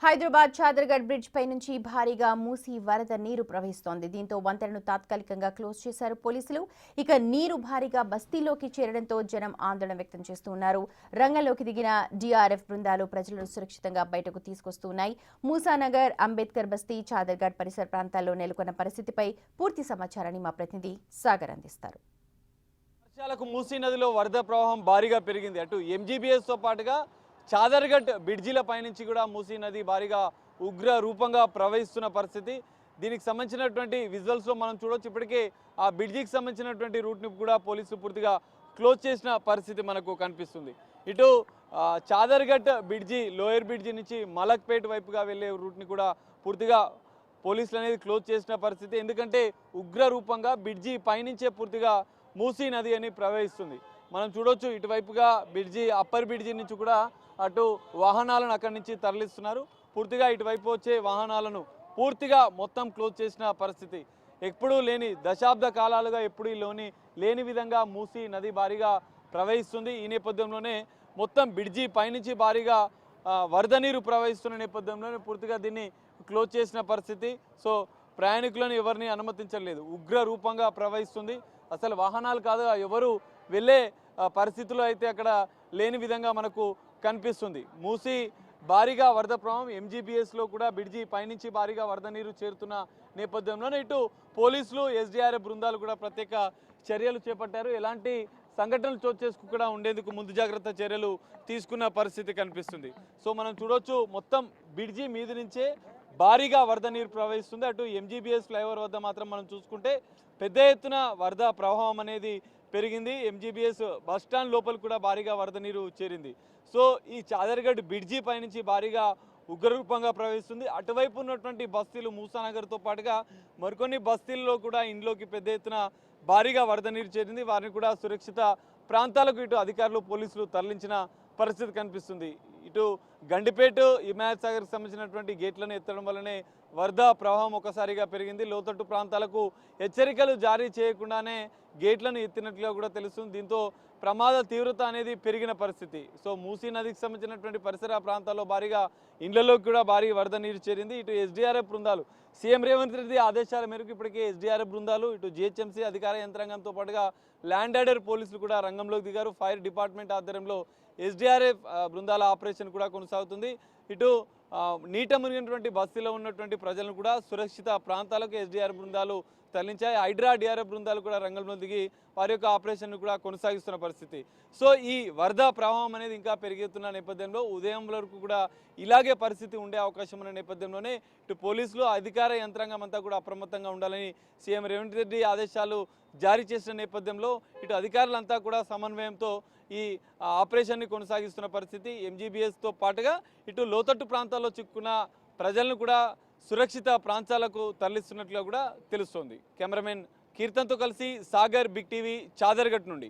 Hyderabad Chaderghat bridge పై నుంచి భారీగా మూసి వరద నీరు ప్రవహిస్తోంది. దీంతో వంతెనను తాత్కాలికంగా క్లోజ్ చేశారు పోలీసులు. ఇక నీరు భారీగా బస్తీలోకి చేరడంతో జనం ఆందోళన వ్యక్తం చేస్తున్నారు. రంగంలోకి దిగిన డిఆర్ఎఫ్ బృందాలు ప్రజలను సురక్షితంగా బయటకు తీసుకొస్తున్నాయి. మూసానగర్, అంబేద్కర్ బస్తీ, చాదర్గఢ్ పరిసర ప్రాంతాల్లో నెలకొన్న పరిస్థితిపై పూర్తి సమాచారాన్ని మా ప్రతినిధి సాగర్ అందిస్తారు. వర్షాలకు మూసీ నదిలో వరద ప్రవాహం భారీగా పెరిగింది. అటు ఎంజీబీఎస్ తో పాటుగా చాదర్గఢ్ బ్రిడ్జిల పైనుంచి కూడా మూసీ నది భారీగా ఉగ్ర రూపంగా ప్రవహిస్తున్న పరిస్థితి. దీనికి సంబంధించినటువంటి విజువల్స్లో మనం చూడవచ్చు. ఇప్పటికే ఆ బ్రిడ్జికి సంబంధించినటువంటి రూట్ని కూడా పోలీసులు పూర్తిగా క్లోజ్ చేసిన పరిస్థితి మనకు కనిపిస్తుంది. ఇటు చాదర్గఢ్ బ్రిడ్జి, లోయర్ బ్రిడ్జి నుంచి మలక్పేట్ వైపుగా వెళ్ళే రూట్ని కూడా పూర్తిగా పోలీసులు అనేది క్లోజ్ చేసిన పరిస్థితి. ఎందుకంటే ఉగ్ర రూపంగా బ్రిడ్జి పైనుంచే పూర్తిగా మూసీ నది అని ప్రవహిస్తుంది. మనం చూడొచ్చు ఇటువైపుగా బ్రిడ్జి, అప్పర్ బ్రిడ్జి నుంచి కూడా అటు వాహనాలను అక్కడి నుంచి తరలిస్తున్నారు. పూర్తిగా ఇటువైపు వచ్చే వాహనాలను పూర్తిగా మొత్తం క్లోజ్ చేసిన పరిస్థితి. ఎప్పుడూ లేని దశాబ్ద కాలాలుగా ఎప్పుడూ లేని విధంగా మూసీ నది భారీగా ప్రవహిస్తుంది. ఈ నేపథ్యంలోనే మొత్తం బ్రిడ్జి పైనుంచి భారీగా వరద నీరు ప్రవహిస్తున్న నేపథ్యంలోనే పూర్తిగా దీన్ని క్లోజ్ చేసిన పరిస్థితి. సో ప్రయాణికులను ఎవరిని అనుమతించలేదు. ఉగ్ర రూపంగా ప్రవహిస్తుంది. అసలు వాహనాలు కాదు, ఎవరు వెళ్ళే పరిస్థితుల్లో అయితే అక్కడ లేని విధంగా మనకు కనిపిస్తుంది. మూసీ భారీగా వరద ప్రవాహం, ఎంజీబీఎస్లో కూడా బ్రిడ్జి పైనుంచి భారీగా వరద నీరు చేరుతున్న నేపథ్యంలోనే ఇటు పోలీసులు, ఎస్డీఆర్ఎఫ్ బృందాలు కూడా ప్రత్యేక చర్యలు చేపట్టారు. ఎలాంటి సంఘటనలు చోటు చేసుకోకుండా ఉండేందుకు ముందు జాగ్రత్త చర్యలు తీసుకున్న పరిస్థితి కనిపిస్తుంది. సో మనం చూడొచ్చు మొత్తం బ్రిడ్జి మీద నుంచే భారీగా వరద నీరు ప్రవహిస్తుంది. అటు ఎంజీబీఎస్ ఫ్లైఓవర్ వద్ద మాత్రం మనం చూసుకుంటే పెద్ద ఎత్తున వరద ప్రవాహం అనేది పెరిగింది. ఎంజీబీఎస్ బస్టాండ్ లోపల కూడా భారీగా వరద నీరు చేరింది. సో ఈ చాదర్గఢ్ బ్రిడ్జి పైనుంచి భారీగా ఉగ్రరూపంగా ప్రవహిస్తుంది. అటువైపు ఉన్నటువంటి బస్తీలు, మూసానగర్తో పాటుగా మరికొన్ని బస్తీల్లో కూడా ఇంట్లోకి పెద్ద ఎత్తున భారీగా వరద నీరు చేరింది. వారిని కూడా సురక్షిత ప్రాంతాలకు ఇటు అధికారులు, పోలీసులు తరలించిన పరిస్థితి కనిపిస్తుంది. ఇటు గండిపేట, హిమాయత్ సాగర్కి సంబంధించినటువంటి గేట్లను ఎత్తడం వల్లనే వరద ప్రవాహం ఒకసారిగా పెరిగింది. లోతట్టు ప్రాంతాలకు హెచ్చరికలు జారీ చేయకుండానే గేట్లను ఎత్తినట్లుగా కూడా తెలుస్తుంది. దీంతో ప్రమాద తీవ్రత అనేది పెరిగిన పరిస్థితి. సో మూసీ నదికి సంబంధించినటువంటి పరిసర ప్రాంతాల్లో భారీగా ఇండ్లలోకి కూడా భారీ వరద నీరు చేరింది. ఇటు ఎస్డీఆర్ఎఫ్ బృందాలు, సీఎం రేవంత్ రెడ్డి ఆదేశాల మేరకు ఇప్పటికే ఎస్డీఆర్ఎఫ్ బృందాలు, ఇటు జిహెచ్ఎంసీ అధికార యంత్రాంగంతో పాటుగా ల్యాండ్ ఆర్డర్ పోలీసులు కూడా రంగంలోకి దిగారు. ఫైర్ డిపార్ట్మెంట్ ఆధ్వర్యంలో ఎస్డీఆర్ఎఫ్ బృందాల ఆపరేషన్ కూడా కొనసాగుతుంది. ఇటు నీట మునిగినటువంటి బస్తీలో ఉన్నటువంటి ప్రజలను కూడా సురక్షిత ప్రాంతాలకు ఎస్డీఆర్ఎఫ్ బృందాలు తరలించాయి. హైడ్రా, డిఆర్ఎఫ్ బృందాలు కూడా రంగంలో దిగి వారి యొక్క ఆపరేషన్ కూడా కొనసాగిస్తున్న పరిస్థితి. సో ఈ వరద ప్రవాహం అనేది ఇంకా పెరుగుతున్న నేపథ్యంలో ఉదయం వరకు కూడా ఇలాగే పరిస్థితి ఉండే అవకాశం ఉన్న నేపథ్యంలోనే ఇటు పోలీసులు, అధికార యంత్రాంగం అంతా కూడా అప్రమత్తంగా ఉండాలని సీఎం రేవంత్ రెడ్డి ఆదేశాలు జారీ చేసిన నేపథ్యంలో ఇటు అధికారులంతా కూడా సమన్వయంతో ఈ ఆపరేషన్ని కొనసాగిస్తున్న పరిస్థితి. ఎంజీబీఎస్తో పాటుగా ఇటు లోతట్టు ప్రాంతాల్లో చిక్కున్న ప్రజలను కూడా సురక్షిత ప్రాంతాలకు తరలిస్తున్నట్లుగా కూడా తెలుస్తోంది. కెమెరామెన్ కీర్తన్తో కలిసి సాగర్, బిగ్ టీవీ, చాదర్గఢ్ నుండి.